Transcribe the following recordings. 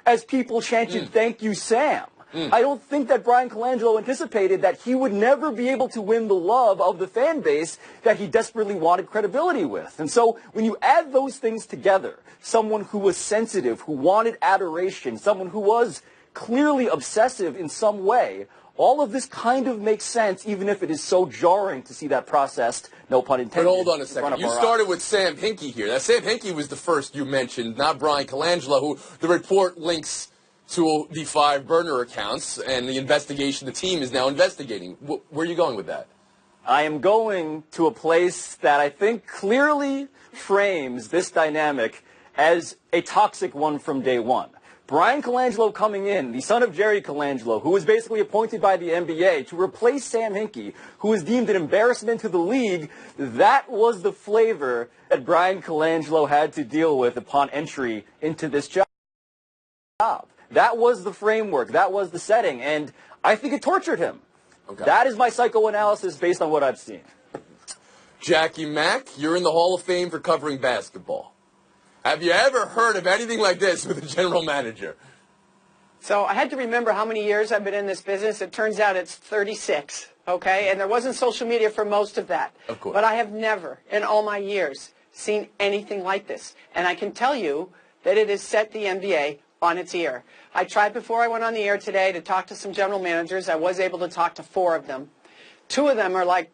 as people chanted, "Thank you, Sam." I don't think that Brian Colangelo anticipated that he would never be able to win the love of the fan base that he desperately wanted credibility with. And so when you add those things together, someone who was sensitive, who wanted adoration, someone who was clearly obsessive in some way, all of this kind of makes sense, even if it is so jarring to see that processed, no pun intended. But hold on a second. You started with Sam Hinkie here. Now, Sam Hinkie was the first you mentioned, not Brian Colangelo, who the report links to the 5 burner accounts and the investigation the team is now investigating. Where are you going with that? I am going to a place that I think clearly frames this dynamic as a toxic one from day one. Brian Colangelo coming in, the son of Jerry Colangelo, who was basically appointed by the NBA to replace Sam Hinkie, who was deemed an embarrassment to the league, that was the flavor that Brian Colangelo had to deal with upon entry into this job. That was the framework. That was the setting. And I think it tortured him. Okay. That is my psychoanalysis based on what I've seen. Jackie Mack, you're in the Hall of Fame for covering basketball. Have you ever heard of anything like this with a general manager? So I had to remember how many years I've been in this business. It turns out it's 36, okay? And there wasn't social media for most of that. Of course. But I have never, in all my years, seen anything like this. And I can tell you that it has set the NBA on its ear. I tried before I went on the air today to talk to some general managers. I was able to talk to 4 of them. 2 of them are like,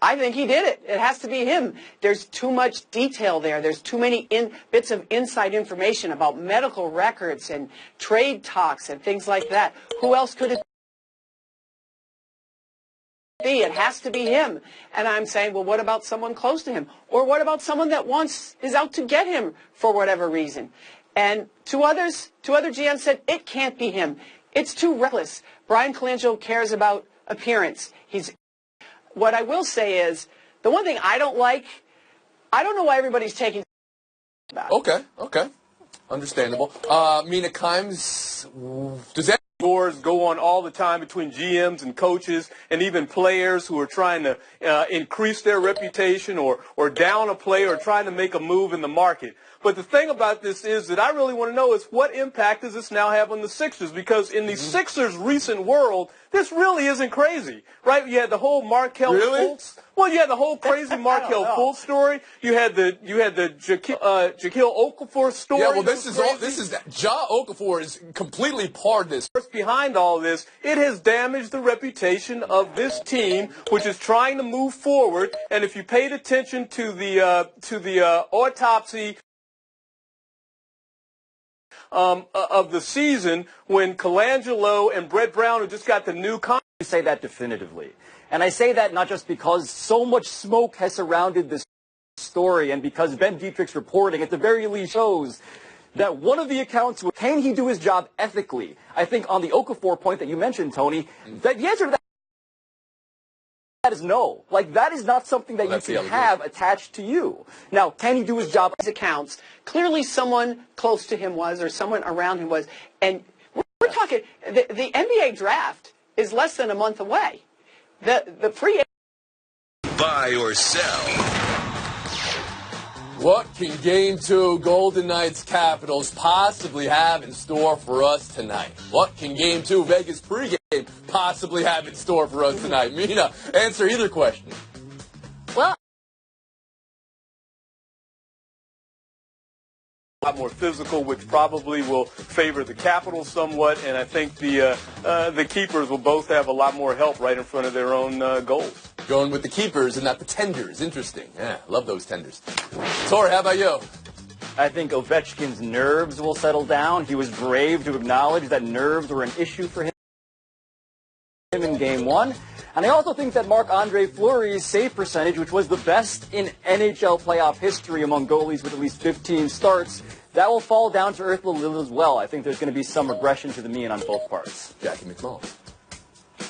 I think he did it. It has to be him. There's too much detail there. There's too many bits of inside information about medical records and trade talks and things like that. Who else could it be? It has to be him. And I'm saying, well, what about someone close to him? Or what about someone that is out to get him for whatever reason? And 2 other GMs said, it can't be him. It's too reckless. Brian Colangelo cares about appearance. What I will say is, the one thing I don't like, I don't know why everybody's taking about it. Okay. Understandable. Mina Kimes, does that wars go on all the time between GMs and coaches and even players who are trying to increase their reputation or down a player or trying to make a move in the market. But the thing about this is that I really want to know is what impact does this now have on the Sixers? Because in the Sixers' recent world, this really isn't crazy, right? You had the whole Markelle Fultz. Well, you had the whole crazy Markelle Fultz story. You had the Jaquil Okafor story. Yeah, well, Ja Okafor is completely part of this. Behind all this, it has damaged the reputation of this team, which is trying to move forward. And if you paid attention to the autopsy of the season when Colangelo and Brett Brown, who just got the new contract. I say that definitively. And I say that not just because so much smoke has surrounded this story and because Ben Dietrich's reporting at the very least shows that one of the accounts, can he do his job ethically? I think on the Okafor point that you mentioned, Tony, that the answer to that is no. Like, that is not something that you can have attached to you. Now, can he do his job? His accounts, clearly someone close to him was, or someone around him was. And we're talking, the NBA draft is less than a month away. The free buy or sell. What can Game 2 Golden Knights Capitals possibly have in store for us tonight? What can Game 2 Vegas pregame possibly have in store for us tonight? Mina, answer either question. Well, a lot more physical, which probably will favor the Capitals somewhat, and I think the keepers will both have a lot more help right in front of their own goals. Going with the keepers and not the tenders. Interesting. Yeah, love those tenders. Tor, how about you? I think Ovechkin's nerves will settle down. He was brave to acknowledge that nerves were an issue for him in Game 1. And I also think that Marc-Andre Fleury's save percentage, which was the best in NHL playoff history among goalies with at least 15 starts, that will fall down to earth a little as well. I think there's going to be some regression to the mean on both parts. Jackie McMullen.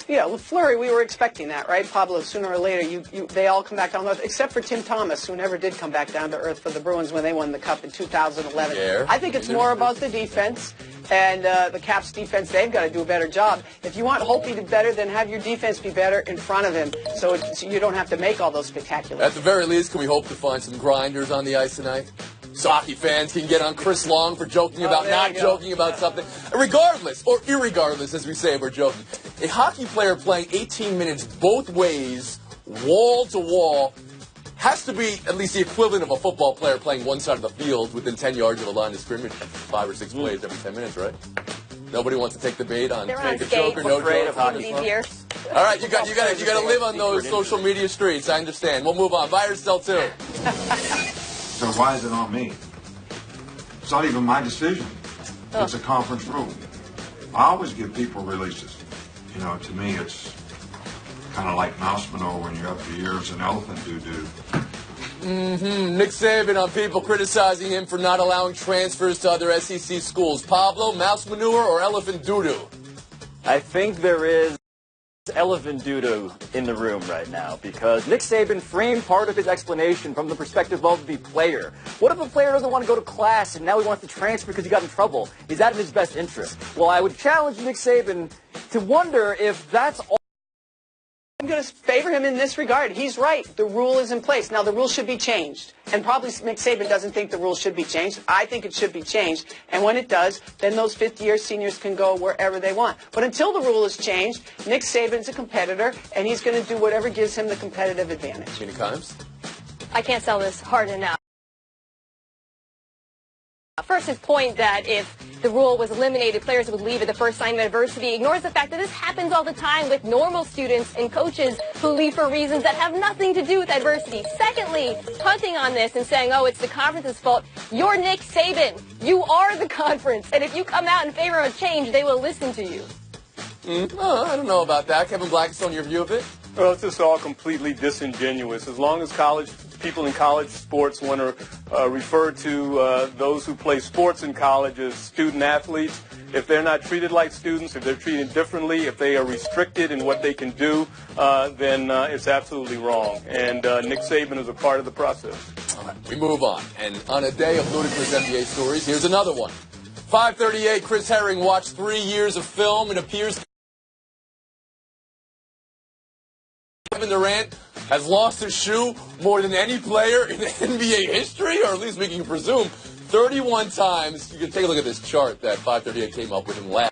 Yeah, with Fleury, we were expecting that, right, Pablo? Sooner or later, they all come back down to earth, except for Tim Thomas, who never did come back down to earth for the Bruins when they won the Cup in 2011. Yeah, I think it's more about the defense, and the Caps' defense, they've got to do a better job. If you want Holtby to be better, then have your defense be better in front of him, so you don't have to make all those spectacular. At the very least, can we hope to find some grinders on the ice tonight? So hockey fans can get on Chris Long for joking about not joking about something. Regardless, or irregardless, as we say, we're joking. A hockey player playing 18 minutes both ways, wall to wall, has to be at least the equivalent of a football player playing one side of the field within 10 yards of a line of scrimmage. 5 or 6 plays every 10 minutes, right? Nobody wants to take the bait on make a joke or no joke. All right, you got to live on those social media streets. I understand. We'll move on. Buy or sell too. So why is it on me? It's not even my decision. It's a conference rule. I always give people releases. You know, to me, it's kind of like mouse manure when you're up your ears and elephant doo-doo. Nick Saban on people criticizing him for not allowing transfers to other SEC schools. Pablo, mouse manure or elephant doo-doo? I think there is elephant doo-doo in the room right now because Nick Saban framed part of his explanation from the perspective of the player. What if a player doesn't want to go to class and now he wants to transfer because he got in trouble? Is that in his best interest? Well, I would challenge Nick Saban to wonder if that's all. I'm going to favor him in this regard. He's right. The rule is in place. Now, the rule should be changed. And probably Nick Saban doesn't think the rule should be changed. I think it should be changed. And when it does, then those fifth-year seniors can go wherever they want. But until the rule is changed, Nick Saban's a competitor, and he's going to do whatever gives him the competitive advantage. Mina Kimes? I can't sell this hard enough. First, his point that if the rule was eliminated, players would leave at the first sign of adversity ignores the fact that this happens all the time with normal students and coaches who leave for reasons that have nothing to do with adversity. Secondly, punting on this and saying, oh, it's the conference's fault. You're Nick Saban. You are the conference. And if you come out in favor of change, they will listen to you. Oh, I don't know about that. Kevin Blackstone, your view of it? Well, it's just all completely disingenuous. As long as people in college sports want to refer to those who play sports in college as student athletes, if they're not treated like students, if they're treated differently, if they are restricted in what they can do, then it's absolutely wrong. And Nick Saban is a part of the process. All right, we move on. And on a day of ludicrous NBA stories, here's another one. 5:38, Chris Herring watched 3 years of film and appears Kevin Durant has lost his shoe more than any player in NBA history, or at least we can presume 31 times. You can take a look at this chart that 538 came up with him last.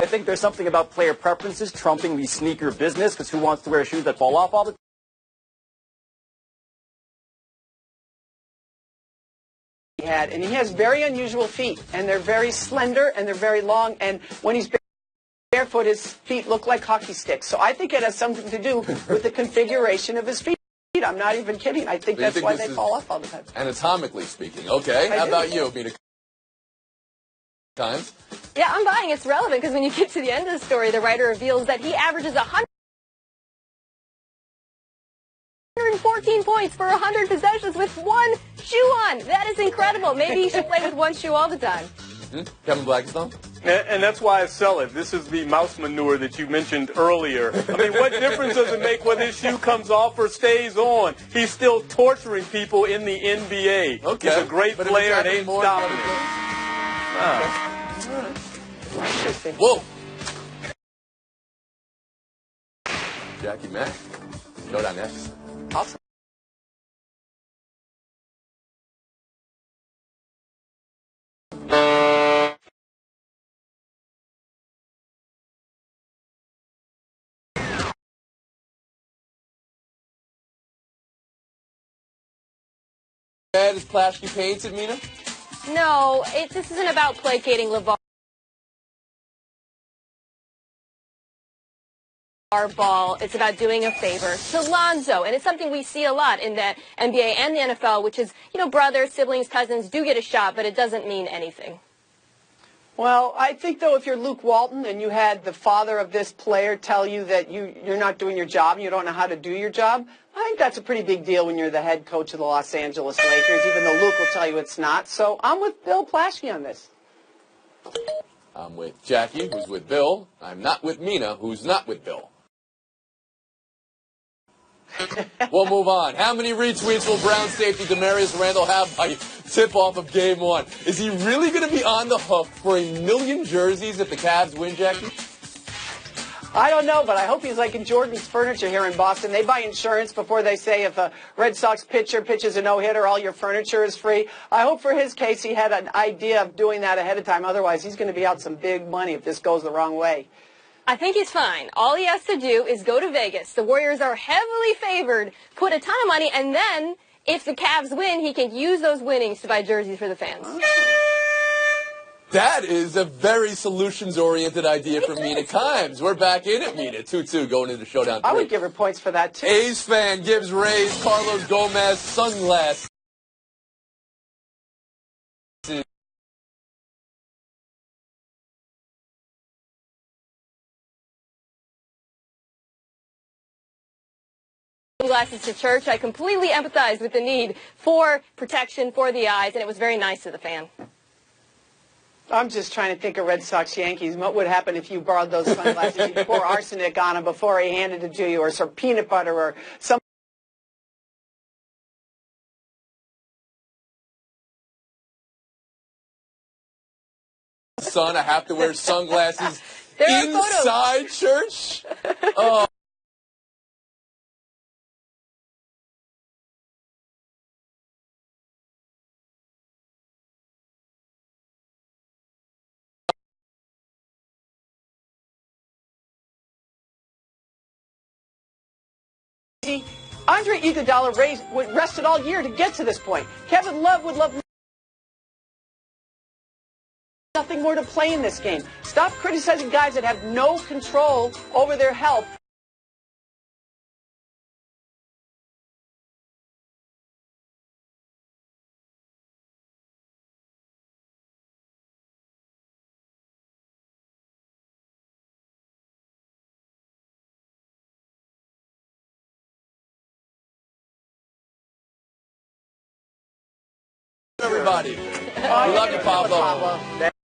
I think there's something about player preferences trumping the sneaker business because who wants to wear shoes that fall off all the time? And he has very unusual feet, and they're very slender, and they're very long, and when he's barefoot, his feet look like hockey sticks. So I think it has something to do with the configuration of his feet. I'm not even kidding. I think that's why they fall off all the time. Anatomically speaking. Okay. How about you, Mina Kimes? Yeah, I'm buying it's relevant because when you get to the end of the story, the writer reveals that he averages 114 points for 100 possessions with one shoe on. That is incredible. Maybe he should play with one shoe all the time. Kevin Blackstone? And that's why I sell it. This is the mouse manure that you mentioned earlier. I mean, what difference does it make whether his shoe comes off or stays on? He's still torturing people in the NBA. Okay. He's a great player and ain't stopping it. Whoa. Jackie Mack. Showdown next. Awesome. Is Plaschke painted, Mina? No, this isn't about placating LeVar Ball. It's about doing a favor to Lonzo, and it's something we see a lot in the NBA and the NFL, which is, brothers, siblings, cousins do get a shot, but it doesn't mean anything. Well, I think, though, if you're Luke Walton and you had the father of this player tell you that you're not doing your job and you don't know how to do your job, I think that's a pretty big deal when you're the head coach of the Los Angeles Lakers, even though Luke will tell you it's not. So I'm with Bill Plaschke on this. I'm with Jackie, who's with Bill. I'm not with Mina, who's not with Bill. We'll move on. How many retweets will Brown safety Demarius Randall have by tip-off of Game 1? Is he really going to be on the hook for 1 million jerseys if the Cavs win, Jackie? I don't know, but I hope he's like in Jordan's Furniture here in Boston. They buy insurance before they say if a Red Sox pitcher pitches a no-hitter, all your furniture is free. I hope for his case he had an idea of doing that ahead of time. Otherwise, he's going to be out some big money if this goes the wrong way. I think he's fine. All he has to do is go to Vegas. The Warriors are heavily favored, put a ton of money, and then if the Cavs win, he can use those winnings to buy jerseys for the fans. That is a very solutions-oriented idea from Mina Kimes. We're back in it, Mina. 2-2 going into Showdown 3. I would give her points for that, too. A's fan gives Rays Carlos Gomez sunglasses. Sunglasses to church. I completely empathize with the need for protection for the eyes, and it was very nice of the fan. I'm just trying to think of Red Sox Yankees. What would happen if you borrowed those sunglasses? You pour arsenic on them before he handed it to you, or some peanut butter, or some. Son, I have to wear sunglasses There are inside church? Oh. Andre Iguodala would rested all year to get to this point. Kevin Love would love nothing more to play in this game. Stop criticizing guys that have no control over their health. Everybody. We love you, Pablo.